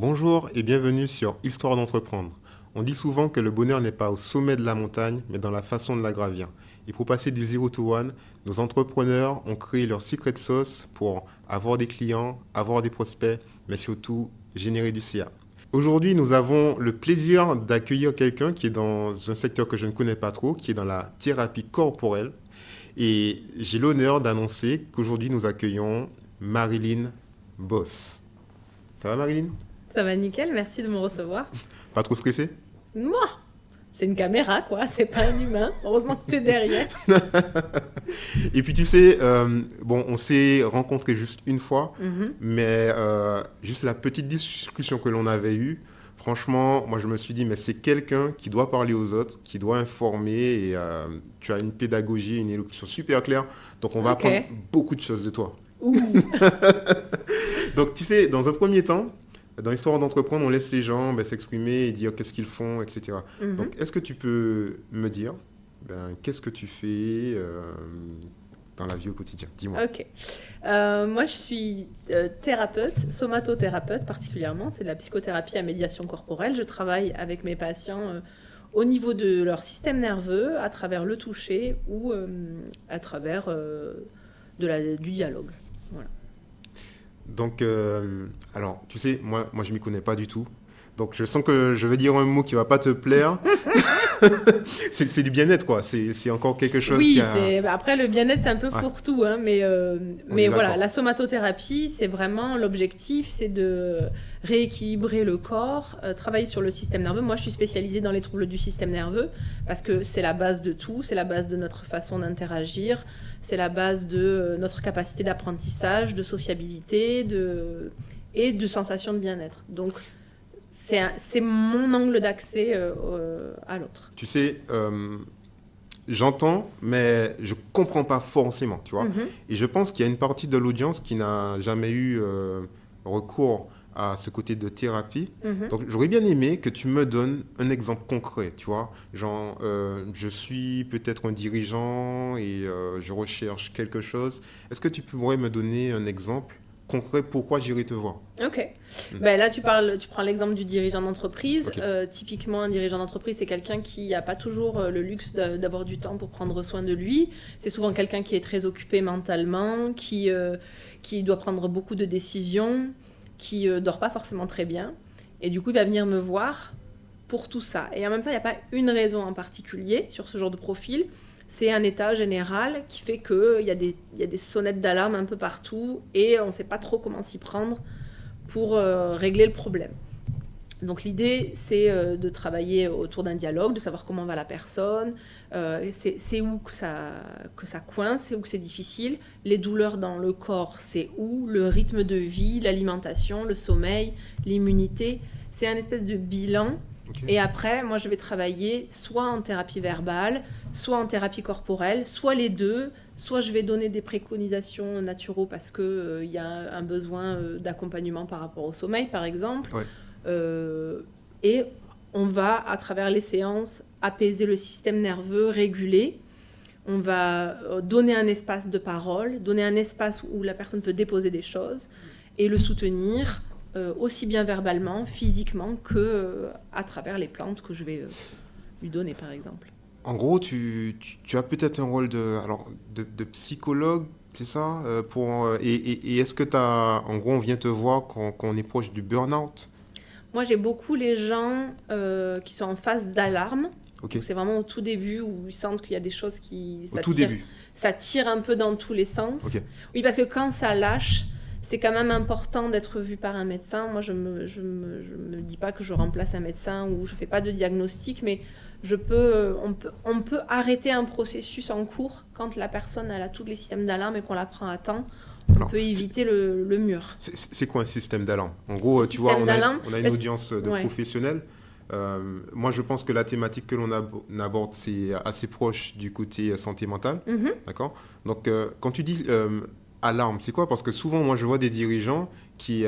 Bonjour et bienvenue sur Histoire d'entreprendre. On dit souvent que le bonheur n'est pas au sommet de la montagne, mais dans la façon de la gravir. Et pour passer du zero to one, nos entrepreneurs ont créé leur secret sauce pour avoir des clients, avoir des prospects, mais surtout générer du CA. Aujourd'hui, nous avons le plaisir d'accueillir quelqu'un qui est dans un secteur que je ne connais pas trop, qui est dans la thérapie corporelle. Et j'ai l'honneur d'annoncer qu'aujourd'hui, nous accueillons Marilyn Boss. Ça va, Marilyn? Ça va nickel, merci de me recevoir. Pas trop stressé? Moi, c'est une caméra, quoi, c'est pas un humain. Heureusement que t'es derrière. Et puis tu sais, on s'est rencontrés juste une fois, Mhm. mais juste la petite discussion que l'on avait eue, franchement, moi je me suis dit, mais c'est quelqu'un qui doit parler aux autres, qui doit informer, et tu as une pédagogie, une élocution super claire, donc on va Ok. apprendre beaucoup de choses de toi. Ouh. Donc tu sais, dans un premier temps, dans l'histoire d'entreprendre, on laisse les gens s'exprimer et dire qu'est-ce qu'ils font, etc. Mhm. Donc est-ce que tu peux me dire, qu'est-ce que tu fais dans la vie au quotidien? Dis-moi. Ok. Moi, je suis thérapeute, somatothérapeute particulièrement. C'est de la psychothérapie à médiation corporelle. Je travaille avec mes patients au niveau de leur système nerveux, à travers le toucher ou à travers du dialogue. Voilà. Donc, alors, tu sais, moi je m'y connais pas du tout. Donc, je sens que je vais dire un mot qui va pas te plaire. C'est du bien-être, quoi. C'est encore quelque chose qui Oui, a... après le bien-être c'est un peu Ouais, fourre-tout, hein, mais, on est voilà, d'accord. la somatothérapie, c'est vraiment l'objectif, c'est de rééquilibrer le corps, travailler sur le système nerveux. Moi, je suis spécialisée dans les troubles du système nerveux parce que c'est la base de tout, c'est la base de notre façon d'interagir, c'est la base de notre capacité d'apprentissage, de sociabilité, et de sensation de bien-être. Donc, c'est mon angle d'accès à l'autre. Tu sais, j'entends, mais je comprends pas forcément, tu vois. Mhm. Et je pense qu'il y a une partie de l'audience qui n'a jamais eu recours à ce côté de thérapie. Mhm. Donc, j'aurais bien aimé que tu me donnes un exemple concret, tu vois. Genre, je suis peut-être un dirigeant et je recherche quelque chose. Est-ce que tu pourrais me donner un exemple concret pourquoi j'irai te voir? Ok. Hmm. Ben là, tu prends l'exemple du dirigeant d'entreprise. Ok. Typiquement, un dirigeant d'entreprise, c'est quelqu'un qui n'a pas toujours le luxe d'avoir du temps pour prendre soin de lui. C'est souvent quelqu'un qui est très occupé mentalement, qui doit prendre beaucoup de décisions, qui dort pas forcément très bien. Et du coup, il va venir me voir pour tout ça. Et en même temps, il n'y a pas une raison en particulier sur ce genre de profil. C'est un état général qui fait qu'il y a des sonnettes d'alarme un peu partout et on ne sait pas trop comment s'y prendre pour régler le problème. Donc l'idée, c'est de travailler autour d'un dialogue, de savoir comment va la personne, c'est où que ça coince, c'est où que c'est difficile, les douleurs dans le corps, c'est où, le rythme de vie, l'alimentation, le sommeil, l'immunité. C'est un espèce de bilan. Ok. Et après, moi, je vais travailler soit en thérapie verbale, soit en thérapie corporelle, soit les deux, soit je vais donner des préconisations naturaux parce qu'il y a un besoin d'accompagnement par rapport au sommeil, par exemple. Ouais. Et on va, à travers les séances, apaiser le système nerveux, réguler. On va donner un espace de parole, donner un espace où la personne peut déposer des choses et le soutenir aussi bien verbalement, physiquement que à travers les plantes que je vais lui donner, par exemple. En gros, tu as peut-être un rôle de psychologue, c'est ça et est-ce que tu as... En gros, on vient te voir quand on est proche du burn-out? Moi, j'ai beaucoup les gens qui sont en phase d'alarme. Ok. Donc, c'est vraiment au tout début où ils sentent qu'il y a des choses qui Au tout début. ça tire un peu dans tous les sens. Ok. Oui, parce que quand ça lâche, c'est quand même important d'être vu par un médecin. Moi, je me dis pas que je remplace un médecin ou je fais pas de diagnostic, mais on peut arrêter un processus en cours quand la personne elle a tous les systèmes d'alarme et qu'on la prend à temps. On Alors, peut éviter le mur. c'est quoi un système d'alarme? En gros, Le tu vois, système d'alarme, on a une bah, audience de ouais. professionnels. Moi, je pense que la thématique que l'on aborde, c'est assez proche du côté santé mentale. Mhm. D'accord? Donc, quand tu dis alarme, c'est quoi? Parce que souvent, moi, je vois des dirigeants qui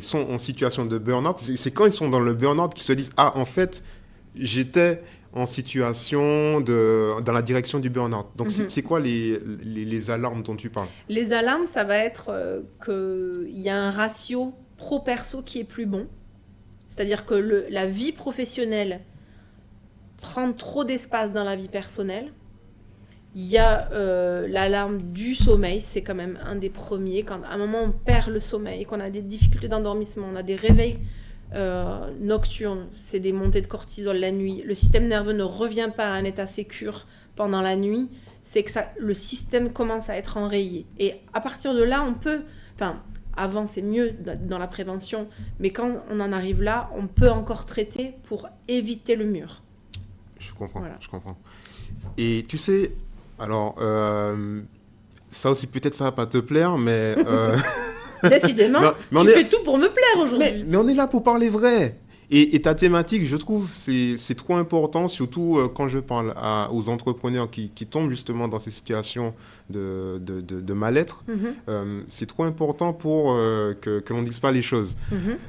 sont en situation de burn-out. C'est quand ils sont dans le burn-out qu'ils se disent, ah, en fait, j'étais en situation dans la direction du burn-out. Donc, Mhm. c'est quoi les alarmes dont tu parles? Les alarmes, ça va être qu'il y a un ratio pro-perso qui est plus bon. C'est-à-dire que la vie professionnelle prend trop d'espace dans la vie personnelle. Il y a l'alarme du sommeil, c'est quand même un des premiers. Quand à un moment on perd le sommeil, qu'on a des difficultés d'endormissement, on a des réveils nocturnes, c'est des montées de cortisol la nuit, le système nerveux ne revient pas à un état sécure pendant la nuit, c'est que le système commence à être enrayé. Et à partir de là, on peut... Avant, c'est mieux dans la prévention, mais quand on en arrive là, on peut encore traiter pour éviter le mur. Je comprends, Voilà. je comprends. Et tu sais, alors, ça aussi, peut-être ça va pas te plaire, mais... Décidément, mais tu fais tout pour me plaire aujourd'hui. Mais on est là pour parler vrai. Et ta thématique, je trouve, c'est trop important, surtout quand je parle aux entrepreneurs qui tombent justement dans ces situations de mal-être. C'est trop important pour que l'on ne dise pas les choses.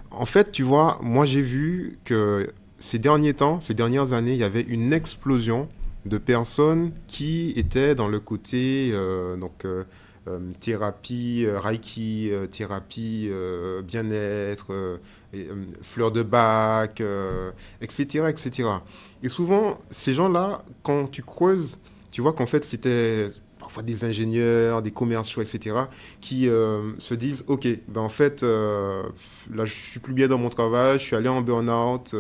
En fait, tu vois, moi j'ai vu que ces dernières années, il y avait une explosion de personnes qui étaient dans le côté thérapie, Reiki, thérapie, bien-être, fleurs de bac, etc., etc. Et souvent, ces gens-là, quand tu creuses, tu vois qu'en fait, c'était parfois des ingénieurs, des commerciaux, etc., qui se disent, OK, ben en fait, là, je suis plus bien dans mon travail, je suis allé en burn-out,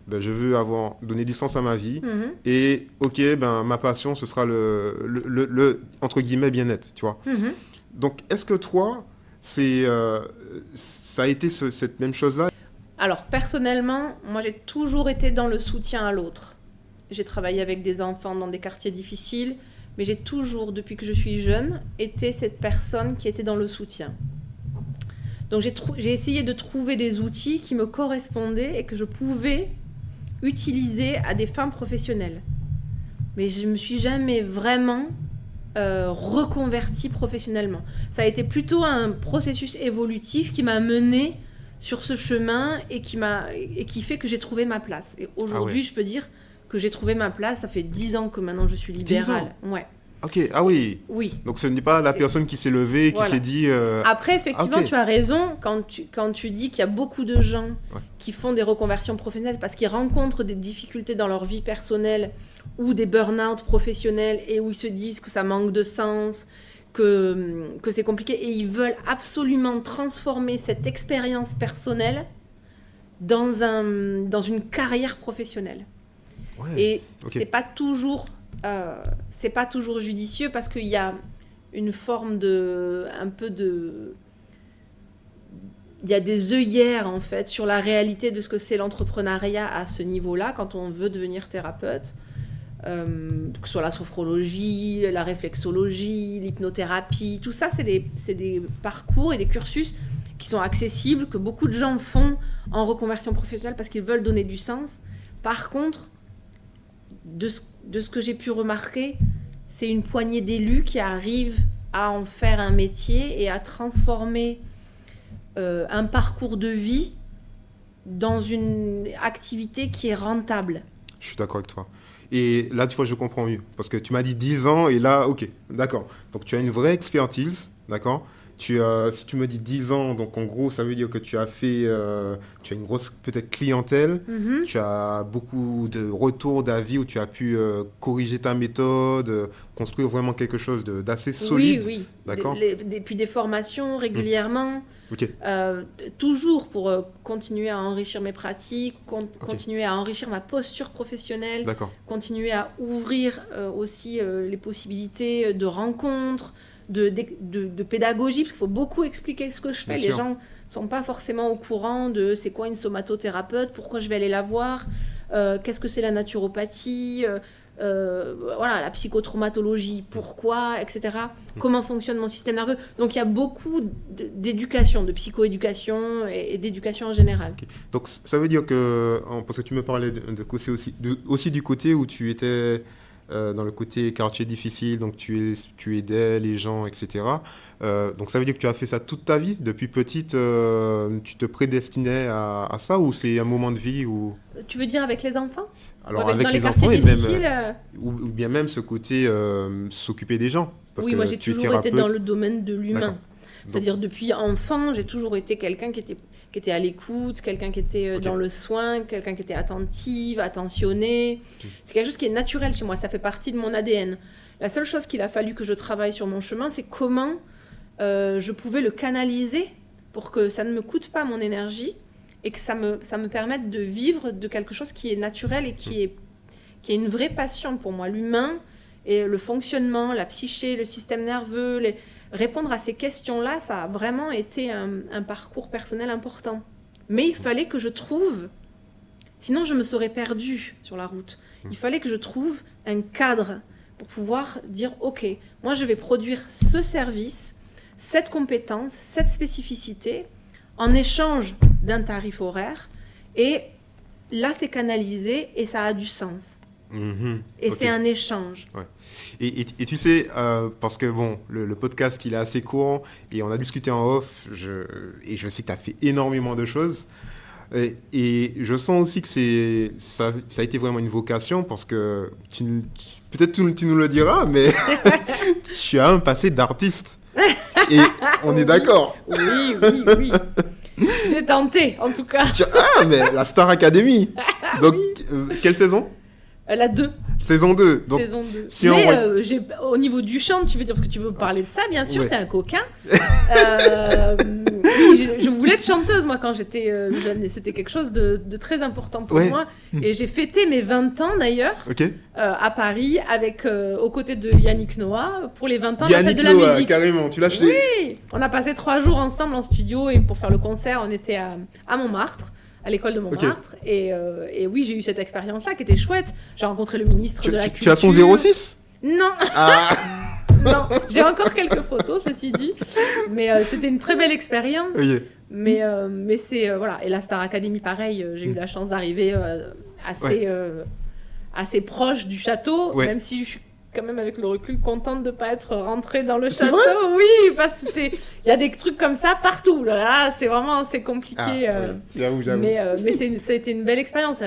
ben, je veux donner du sens à ma vie, et OK, ben, ma passion, ce sera le entre guillemets, bien-être, tu vois. Donc, est-ce que toi, ça a été cette même chose-là? Alors, personnellement, moi, j'ai toujours été dans le soutien à l'autre. J'ai travaillé avec des enfants dans des quartiers difficiles, mais j'ai toujours, depuis que je suis jeune, été cette personne qui était dans le soutien. Donc, j'ai essayé de trouver des outils qui me correspondaient et que je pouvais utiliser à des fins professionnelles. Mais je ne me suis jamais vraiment reconvertie professionnellement. Ça a été plutôt un processus évolutif qui m'a menée sur ce chemin et qui fait que j'ai trouvé ma place. Et aujourd'hui, je peux dire que j'ai trouvé ma place. Ça fait 10 ans que maintenant je suis libérale. 10 ans. Ouais. Ok, ah oui. Oui. Donc ce n'est pas la personne qui s'est levée et qui s'est dit... Après, effectivement, tu as raison quand tu dis qu'il y a beaucoup de gens qui font des reconversions professionnelles parce qu'ils rencontrent des difficultés dans leur vie personnelle ou des burn-out professionnels et où ils se disent que ça manque de sens, que c'est compliqué et ils veulent absolument transformer cette expérience personnelle dans une carrière professionnelle. Ouais. Et c'est pas toujours judicieux parce qu'il y a une forme il y a des œillères en fait sur la réalité de ce que c'est l'entrepreneuriat à ce niveau-là quand on veut devenir thérapeute, que ce soit la sophrologie, la réflexologie, l'hypnothérapie, tout ça c'est des parcours et des cursus qui sont accessibles, que beaucoup de gens font en reconversion professionnelle parce qu'ils veulent donner du sens. Par contre, de ce que j'ai pu remarquer, c'est une poignée d'élus qui arrivent à en faire un métier et à transformer un parcours de vie dans une activité qui est rentable. Je suis d'accord avec toi. Et là, tu vois, je comprends mieux. Parce que tu m'as dit 10 ans et là, ok, d'accord. Donc, tu as une vraie expertise, d'accord ? Si tu me dis 10 ans, donc en gros, ça veut dire que tu as une grosse peut-être clientèle, tu as beaucoup de retours d'avis où tu as pu corriger ta méthode, construire vraiment quelque chose d'assez solide. Oui. D'accord. Puis des formations régulièrement, okay. Toujours pour continuer à enrichir mes pratiques, continuer à enrichir ma posture professionnelle, continuer à ouvrir aussi les possibilités de rencontres, de pédagogie, parce qu'il faut beaucoup expliquer ce que je fais. Les gens ne sont pas forcément au courant de c'est quoi une somatothérapeute, pourquoi je vais aller la voir, qu'est-ce que c'est la naturopathie, la psychotraumatologie, pourquoi, etc. Comment fonctionne mon système nerveux. Donc il y a beaucoup d'éducation, de psychoéducation et d'éducation en général. Okay. Donc ça veut dire que, parce que tu me parlais aussi du côté où tu étais... dans le côté quartier difficile, donc tu aidais les gens, etc. Donc ça veut dire que tu as fait ça toute ta vie? Depuis petite, tu te prédestinais à ça, ou c'est un moment de vie où... Tu veux dire avec les enfants? Alors avec les enfants, et même, ou bien même ce côté s'occuper des gens. Parce que moi j'ai toujours été dans le domaine de l'humain. C'est-à-dire depuis enfant, j'ai toujours été quelqu'un qui était à l'écoute, quelqu'un qui était dans le soin, quelqu'un qui était attentive, attentionné. C'est quelque chose qui est naturel chez moi, ça fait partie de mon ADN. La seule chose qu'il a fallu que je travaille sur mon chemin, c'est comment je pouvais le canaliser pour que ça ne me coûte pas mon énergie et que ça me permette de vivre de quelque chose qui est naturel et qui est une vraie passion pour moi. L'humain et le fonctionnement, la psyché, le système nerveux, répondre à ces questions-là, ça a vraiment été un parcours personnel important. Mais il fallait que je trouve, sinon je me serais perdue sur la route, il fallait que je trouve un cadre pour pouvoir dire « Ok, moi je vais produire ce service, cette compétence, cette spécificité, en échange d'un tarif horaire, et là c'est canalisé et ça a du sens. » Et c'est un échange. Ouais. Et tu sais, parce que bon, le podcast, il est assez court et on a discuté en off, et je sais que tu as fait énormément de choses. Et je sens aussi que ça a été vraiment une vocation parce que, peut-être tu nous le diras, mais tu as un passé d'artiste. Et on est d'accord. Oui. J'ai tenté, en tout cas. Mais la Star Academy. Donc, quelle saison ? La 2. Saison 2. Donc, Saison 2. Si mais au niveau du chant, tu veux dire, parce que tu veux parler de ça, bien sûr, t'es un coquin. Je voulais être chanteuse, moi, quand j'étais jeune. Et c'était quelque chose de très important pour moi. Et j'ai fêté mes 20 ans, d'ailleurs, à Paris, aux côtés de Yannick Noah, pour les 20 ans de la fête de la musique. Carrément, tu l'as acheté. Oui, on a passé 3 jours ensemble en studio, et pour faire le concert, on était à Montmartre. À l'école de Montmartre. Et oui, j'ai eu cette expérience-là qui était chouette. J'ai rencontré le ministre de la Culture. Tu as son 06 ? Non. Non, j'ai encore quelques photos, ceci dit. Mais c'était une très belle expérience. Mais c'est... voilà. Et la Star Academy, pareil, j'ai eu la chance d'arriver assez proche du château, même si je suis quand même avec le recul contente de ne pas être rentrée dans le château. Oui, parce que il y a des trucs comme ça partout. Là, c'est compliqué. J'avoue. Mais ça a été une belle expérience.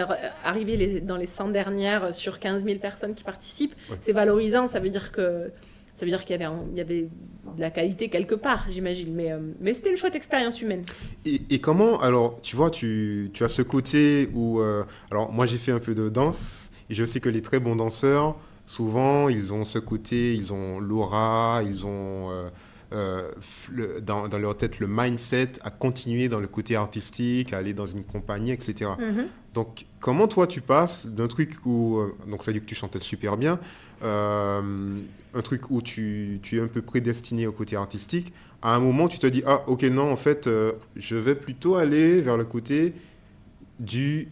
Arriver dans les 100 dernières sur 15 000 personnes qui participent, c'est valorisant. Ça veut dire qu'il y avait de la qualité quelque part, j'imagine. Mais c'était une chouette expérience humaine. Et comment, alors, tu vois, tu as ce côté où... alors, moi, j'ai fait un peu de danse. Et je sais que les très bons danseurs... Souvent, ils ont ce côté, ils ont l'aura, ils ont dans leur tête le mindset à continuer dans le côté artistique, à aller dans une compagnie, etc. Donc, comment toi, tu passes d'un truc où... donc, ça dit que tu chantais super bien, un truc où tu es un peu prédestiné au côté artistique, à un moment, tu te dis, ah, ok, non, en fait, je vais plutôt aller vers le côté de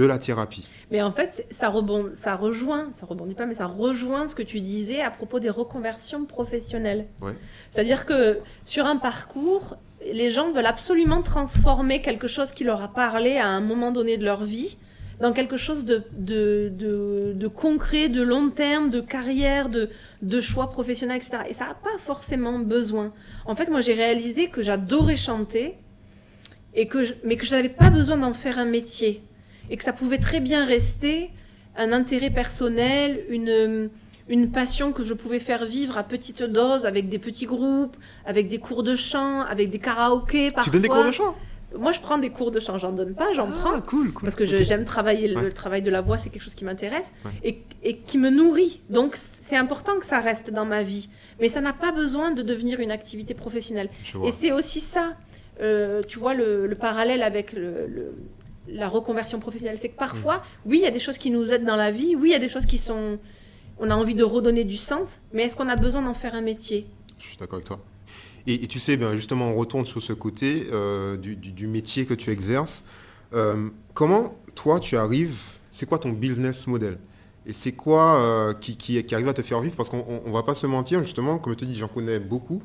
la thérapie. Mais en fait, ça rejoint ce que tu disais à propos des reconversions professionnelles. C'est-à-dire que sur un parcours, les gens veulent absolument transformer quelque chose qui leur a parlé à un moment donné de leur vie dans quelque chose de concret, de long terme, de carrière, de choix professionnels, etc. Et ça n'a pas forcément besoin. En fait, moi, j'ai réalisé que j'adorais chanter, mais que je n'avais pas besoin d'en faire un métier. Et que ça pouvait très bien rester un intérêt personnel, une passion que je pouvais faire vivre à petite dose avec des petits groupes, avec des cours de chant, avec des karaokés parfois. Tu donnes des cours de chant ? Moi, je prends des cours de chant. J'en donne pas, j'en prends. Cool. Parce que j'aime travailler. Le travail de la voix, c'est quelque chose qui m'intéresse et qui me nourrit. Donc, c'est important que ça reste dans ma vie. Mais ça n'a pas besoin de devenir une activité professionnelle. Et c'est aussi ça, tu vois, le parallèle avec la reconversion professionnelle. C'est que parfois, oui, il y a des choses qui nous aident dans la vie. Oui, il y a des choses qui sont... On a envie de redonner du sens. Mais est-ce qu'on a besoin d'en faire un métier ? Je suis d'accord avec toi. Et tu sais, justement, on retourne sur ce côté du métier que tu exerces. Comment, toi, tu arrives... C'est quoi ton business model ? Et c'est quoi qui arrive à te faire vivre ? Parce qu'on ne va pas se mentir, justement, comme je te dis, j'en connais beaucoup.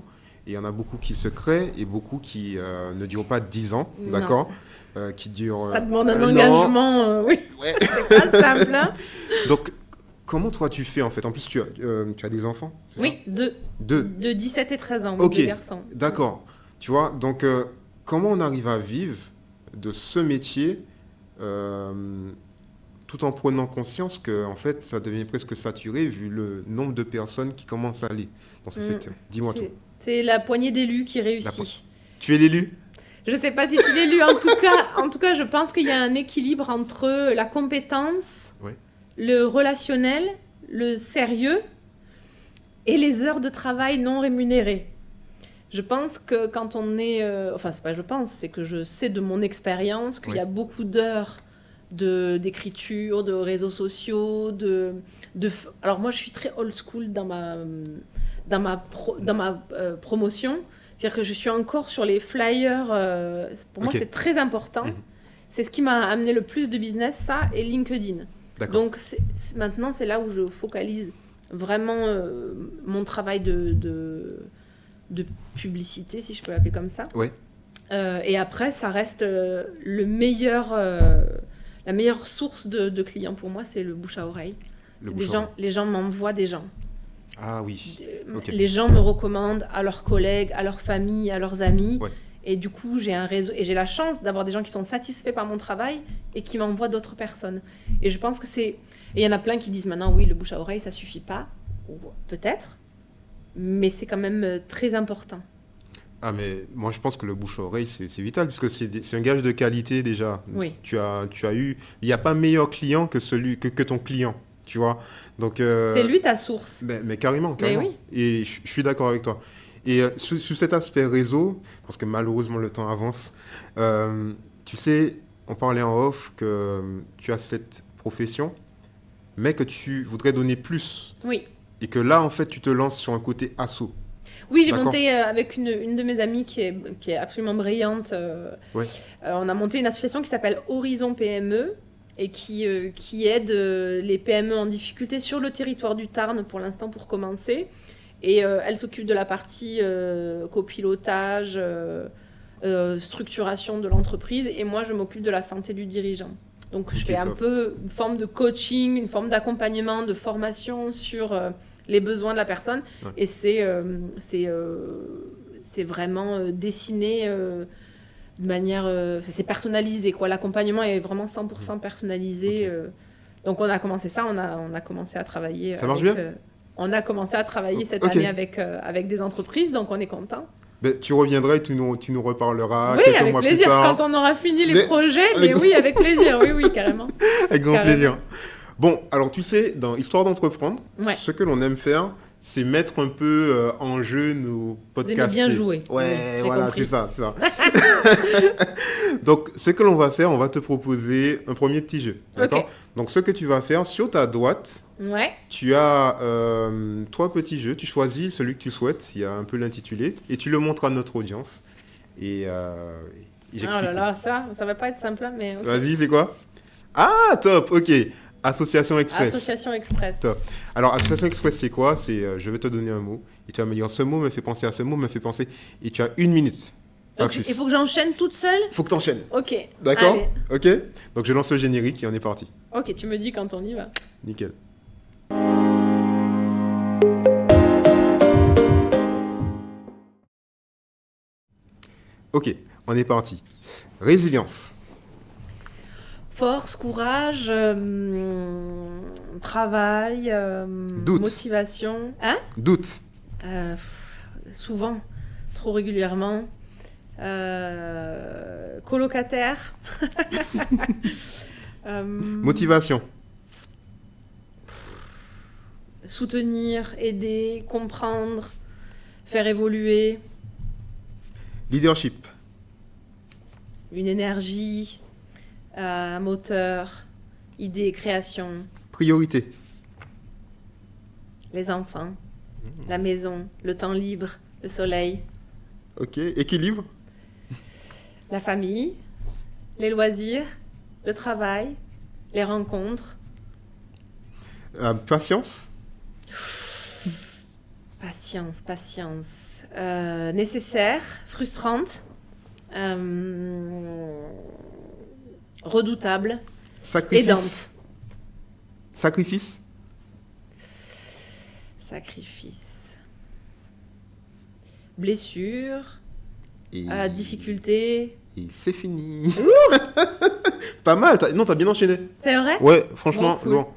Et il y en a beaucoup qui se créent et beaucoup qui ne durent pas 10 ans, d'accord ? Qui durent... Ça demande un engagement, oui. Ouais. C'est pas simple, hein. Donc, comment toi tu fais en fait ? En plus, tu as des enfants ? Oui, deux. De 17 et 13 ans, okay. Deux garçons. D'accord. Tu vois, donc comment on arrive à vivre de ce métier tout en prenant conscience que en fait, ça devient presque saturé vu le nombre de personnes qui commencent à aller dans ce secteur ? Dis-moi tout. C'est la poignée d'élus qui réussit. Tu es l'élu ? Je sais pas si je suis l'élu. En tout cas, je pense qu'il y a un équilibre entre la compétence, le relationnel, le sérieux et les heures de travail non rémunérées. Je pense que quand on est... c'est pas je pense, c'est que je sais de mon expérience qu'il y a beaucoup d'heures d'écriture, de réseaux sociaux, Alors moi, je suis très old school dans ma promotion. C'est-à-dire que je suis encore sur les flyers. Pour moi, c'est très important. C'est ce qui m'a amené le plus de business, ça, et LinkedIn. D'accord. Donc maintenant, c'est là où je focalise vraiment mon travail de publicité, si je peux l'appeler comme ça. Oui. Et après, ça reste la meilleure source de clients pour moi, c'est le bouche à oreille. Les gens m'envoient des gens. Ah oui. Les gens me recommandent à leurs collègues, à leur famille, à leurs amis. Ouais. Et du coup, j'ai un réseau. Et j'ai la chance d'avoir des gens qui sont satisfaits par mon travail et qui m'envoient d'autres personnes. Et je pense que c'est... Et il y en a plein qui disent maintenant, oui, le bouche à oreille, ça suffit pas. Ou peut-être. Mais c'est quand même très important. Ah, mais moi, je pense que le bouche à oreille, c'est vital, puisque c'est un gage de qualité déjà. Oui. Tu as eu... Il n'y a pas meilleur client que ton client, tu vois. Donc, c'est lui ta source. Mais carrément. Mais oui. Et je suis d'accord avec toi. Et sous cet aspect réseau, parce que malheureusement, le temps avance, tu sais, on parlait en off que tu as cette profession, mais que tu voudrais donner plus. Oui. Et que là, en fait, tu te lances sur un côté asso. Oui, j'ai monté avec une de mes amies qui est absolument brillante. On a monté une association qui s'appelle Horizon PME et qui aide les PME en difficulté sur le territoire du Tarn pour l'instant, pour commencer. Et elle s'occupe de la partie copilotage, structuration de l'entreprise. Et moi, je m'occupe de la santé du dirigeant. Donc, je fais un peu une forme de coaching, une forme d'accompagnement, de formation sur... les besoins de la personne, et c'est vraiment dessiné de manière... c'est personnalisé, quoi. L'accompagnement est vraiment 100% personnalisé. Donc, on a commencé ça, on a commencé à travailler... Ça marche bien on a commencé à travailler cette année avec des entreprises, donc on est content. Ben, tu reviendras et tu nous reparleras oui, quelques mois plus tard. Oui, avec plaisir, quand on aura fini les projets, mais oui, avec plaisir, oui, carrément. Avec grand plaisir. Bon, alors tu sais, dans Histoire d'entreprendre, ce que l'on aime faire, c'est mettre un peu en jeu nos podcasts. Vous aimez bien jouer. Ouais, voilà, c'est ça. Donc, ce que l'on va faire, on va te proposer un premier petit jeu. D'accord ? Donc, ce que tu vas faire, sur ta droite, tu as 3 petits jeux. Tu choisis celui que tu souhaites. Il y a un peu l'intitulé. Et tu le montres à notre audience. Et j'explique. Oh là là, ça va pas être simple, mais... Okay. Vas-y, c'est quoi ? Ah, top, ok. Association Express. Association Express. Top. Alors, Association Express, c'est quoi ? C'est je vais te donner un mot et tu vas me dire ce mot me fait penser à ce mot, me fait penser. Et tu as 1 minute. Donc, il faut que j'enchaîne toute seule ? Il faut que tu enchaînes. Ok. D'accord ? Ok. Donc, je lance le générique et on est parti. Ok, tu me dis quand on y va. Nickel. Ok, on est parti. Résilience. Force, courage, travail, motivation. Hein ? Doute. Souvent, trop régulièrement. Colocataire. Motivation. Soutenir, aider, comprendre, faire évoluer. Leadership. Une énergie. Moteur, idée, création. Priorité. Les enfants, la maison, le temps libre, le soleil. Ok, équilibre. La famille, les loisirs, le travail, les rencontres. Patience. Patience. Nécessaire, frustrante. Redoutable. Sacrifice. Aidante. Sacrifice. Blessure. Difficulté. Et c'est fini. Pas mal. T'as bien enchaîné. C'est vrai ? Ouais, franchement, cool. lourd.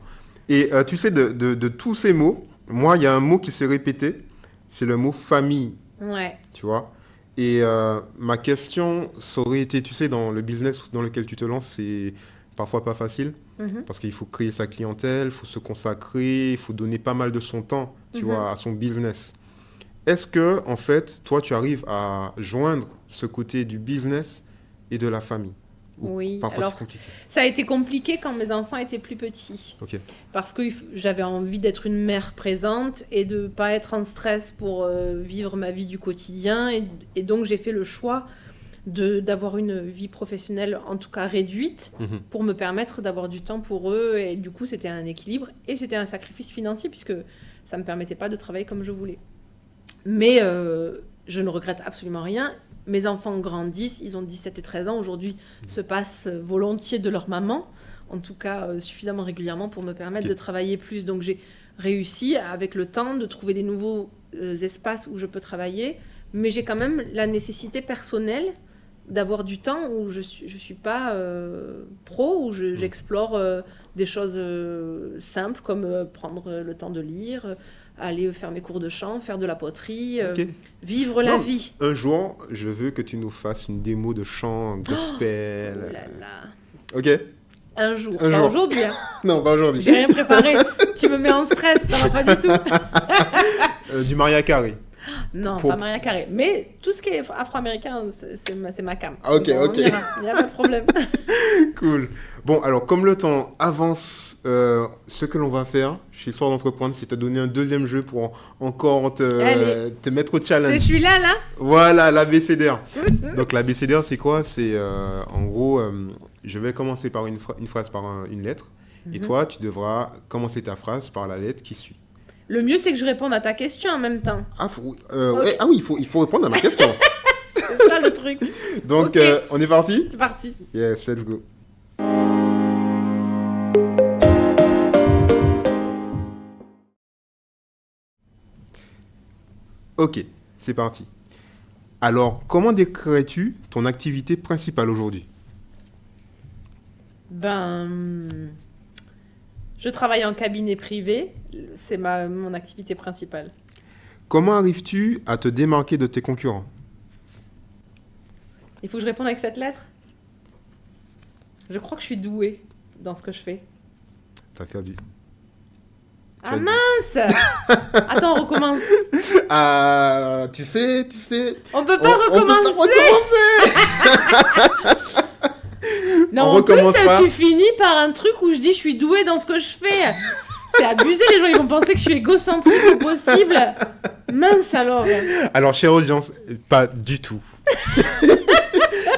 Et tu sais, de tous ces mots, moi, il y a un mot qui s'est répété. C'est le mot famille. Ouais. tu vois. Et ma question, ça aurait été, tu sais, dans le business dans lequel tu te lances, c'est parfois pas facile, Mhm. parce qu'il faut créer sa clientèle, il faut se consacrer, il faut donner pas mal de son temps, tu Mhm. vois, à son business. Est-ce que, en fait, toi, tu arrives à joindre ce côté du business et de la famille? Ou Oui, parfois c'est alors compliqué. ça a été compliqué quand mes enfants étaient plus petits. Ok. Parce que j'avais envie d'être une mère présente et de pas être en stress pour vivre ma vie du quotidien. Et donc j'ai fait le choix d'avoir une vie professionnelle en tout cas réduite Mhm. pour me permettre d'avoir du temps pour eux. Et du coup c'était un équilibre et c'était un sacrifice financier puisque ça me permettait pas de travailler comme je voulais. Mais je ne regrette absolument rien. Mes enfants grandissent, ils ont 17 et 13 ans. Aujourd'hui, se passent volontiers de leur maman, en tout cas suffisamment régulièrement pour me permettre Ok. de travailler plus. Donc j'ai réussi, avec le temps, de trouver des nouveaux espaces où je peux travailler. Mais j'ai quand même la nécessité personnelle d'avoir du temps où je suis pas pro, où j'explore des choses simples comme prendre le temps de lire, aller faire mes cours de chant, faire de la poterie, Ok. vivre la Non, vie. un jour, je veux que tu nous fasses une démo de chant Oh gospel. là là. Ok? Un jour, Un pas jour. aujourd'hui. Hein. Non, pas aujourd'hui. J'ai rien préparé. Tu me mets en stress, ça va pas du tout. Du Maria Carey. Non, Pour- pas Maria Carré. Mais tout ce qui est afro-américain, c'est ma cam. Ah, ok, Donc, on ok. ira. Il n'y a pas de problème. Cool. Bon, alors, comme le temps avance, ce que l'on va faire chez Histoire d'entreprendre, c'est te donner un deuxième jeu pour encore Allez. te mettre au C'est challenge. celui-là, là. Voilà, l'ABCDR. Donc, l'ABCDR, c'est quoi? C'est en gros, je vais commencer par une phrase par une lettre. Et toi, tu devras commencer ta phrase par la lettre qui suit. Le mieux, c'est que je réponde à ta question en même temps. Ah, Ok. ouais, ah oui, il faut répondre à ma question. C'est ça le truc. Donc, Ok. on est parti? C'est parti. Yes, let's go. Ok, c'est parti. Alors, comment décrirais-tu ton activité principale aujourd'hui? Ben, je travaille en cabinet privé. C'est mon activité principale. Comment arrives-tu à te démarquer de tes concurrents? Il faut que je réponde avec cette lettre. Je crois que je suis douée dans ce que je fais. T'as perdu. Ah mince. Attends, on recommence. Ah, tu sais. On peut pas On peut pas recommencer. Non, On en plus, recommencera. tu finis par un truc où je dis je suis douée dans ce que je fais. C'est abusé, les gens ils vont penser que je suis égocentrique au possible. Mince alors. Alors, chère audience, pas du tout.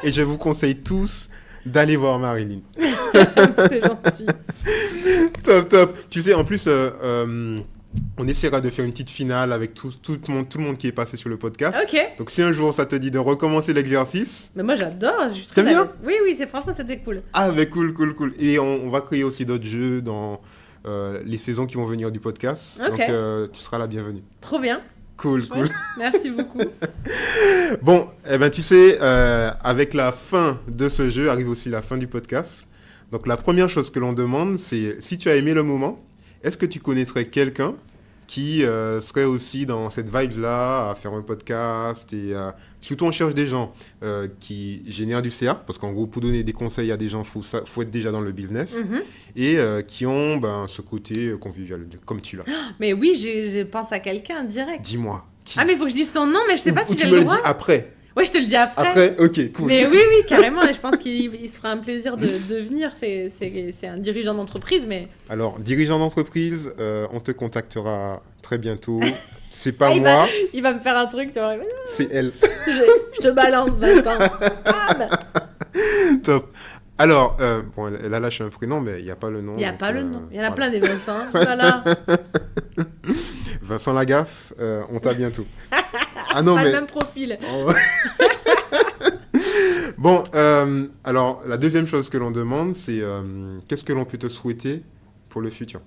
Et je vous conseille tous d'aller voir Marilyn. C'est gentil. Top. Tu sais, en plus, on essaiera de faire une petite finale avec tout le monde qui est passé sur le podcast. Ok. Donc, si un jour ça te dit de recommencer l'exercice, Mais moi j'adore, je suis très T'aimes bien? à l'aise. Oui, franchement c'était cool. ah, mais cool. Et on va créer aussi d'autres jeux dans les saisons qui vont venir du podcast. Ok. Donc, tu seras la bienvenue. Trop bien. Cool. Chouette. Merci beaucoup. Bon, eh ben, tu sais, avec la fin de ce jeu arrive aussi la fin du podcast. Donc, la première chose que l'on demande, c'est si tu as aimé le moment, est-ce que tu connaîtrais quelqu'un qui serait aussi dans cette vibe-là, à faire un podcast et surtout on cherche des gens qui génèrent du CA, parce qu'en gros, pour donner des conseils à des gens, faut être déjà dans le business, Mhm. et qui ont ce côté convivial, comme tu l'as. Mais oui, je pense à quelqu'un direct. Dis-moi. Qui Ah mais il faut que je dise son nom, mais je sais pas Ou si tu j'ai me le le dis droit. après. Ouais, je te le dis après. Après, ok, cool. Mais oui, carrément. Et je pense qu'il se fera un plaisir de venir. C'est un dirigeant d'entreprise, mais Alors, dirigeant d'entreprise, on te contactera très bientôt. C'est pas il moi, il va me faire un truc. Tu vois. c'est elle. Je te balance, Vincent. Ah, bah. Top. Alors, bon, elle a lâché un prénom, mais il n'y a pas le nom. Il n'y a donc, pas le nom. Il y en a voilà. plein des Vincent. Voilà. Vincent Lagaffe, on t'a bientôt. Ah non, Pas mais... le même profil. Oh. Bon, alors, la deuxième chose que l'on demande, c'est qu'est-ce que l'on peut te souhaiter pour le futur?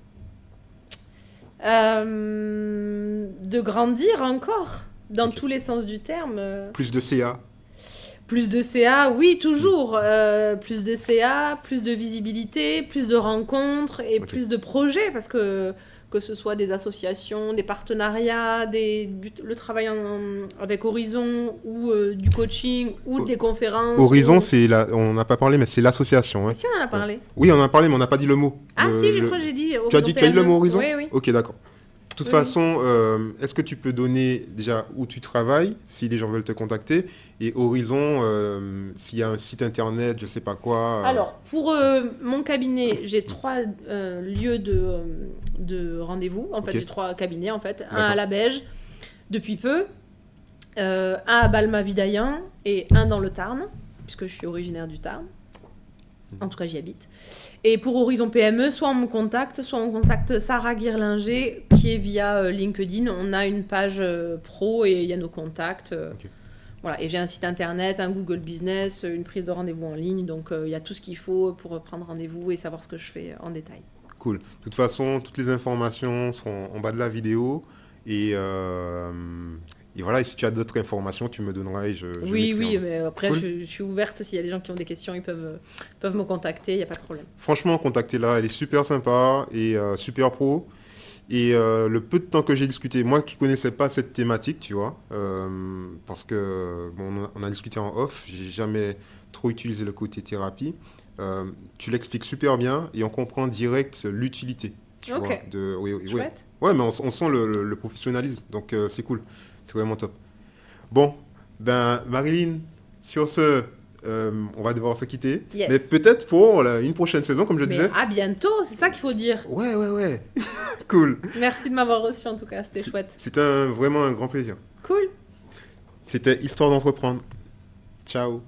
De grandir encore, dans Ok. tous les sens du terme. Plus de CA? Plus de CA, oui, toujours. Plus de CA, plus de visibilité, plus de rencontres et Ok. plus de projets. Parce que que ce soit des associations, des partenariats, le travail avec Horizon ou du coaching ou des conférences. Horizon, on n'a pas parlé, mais c'est l'association. Hein. Si, on en a parlé. Oui, on en a parlé, mais on n'a pas dit le mot. Je crois que j'ai dit Horizon. Tu as dit le mot Horizon ? Oui, oui. Ok, d'accord. De toute façon, est-ce que tu peux donner déjà où tu travailles, si les gens veulent te contacter, et Horizon, s'il y a un site internet, je sais pas quoi. Alors, pour mon cabinet, j'ai 3 lieux de rendez-vous. En fait, j'ai 3 cabinets, en fait. D'accord. Un à la Beige, depuis peu, un à Balma-Vidaillan et un dans le Tarn, puisque je suis originaire du Tarn. En tout cas, j'y habite. Et pour Horizon PME, soit on contacte Sarah Guirlinger, qui est via LinkedIn. On a une page pro et il y a nos contacts. Voilà. Et j'ai un site internet, un Google Business, une prise de rendez-vous en ligne. Donc, il y a tout ce qu'il faut pour prendre rendez-vous et savoir ce que je fais en détail. Cool. De toute façon, toutes les informations seront en bas de la vidéo. Et voilà, et si tu as d'autres informations, tu me donneras et je Oui, mais après, cool. je suis ouverte. S'il y a des gens qui ont des questions, ils peuvent me contacter, il n'y a pas de problème. Franchement, contactez-la, elle est super sympa et super pro. Et le peu de temps que j'ai discuté, moi qui ne connaissais pas cette thématique, tu vois, parce que on a discuté en off, j'ai jamais trop utilisé le côté thérapie. Tu l'expliques super bien et on comprend direct l'utilité. Tu vois, chouette. Ouais, mais on sent le professionnalisme, donc c'est cool. C'est vraiment top. Bon, Marilyn, sur ce, on va devoir se quitter. Yes. Mais peut-être pour une prochaine saison, comme je disais. À bientôt, c'est ça qu'il faut dire. Ouais. Cool. Merci de m'avoir reçu en tout cas, c'était chouette. C'était vraiment un grand plaisir. Cool. C'était Histoire d'entreprendre. Ciao.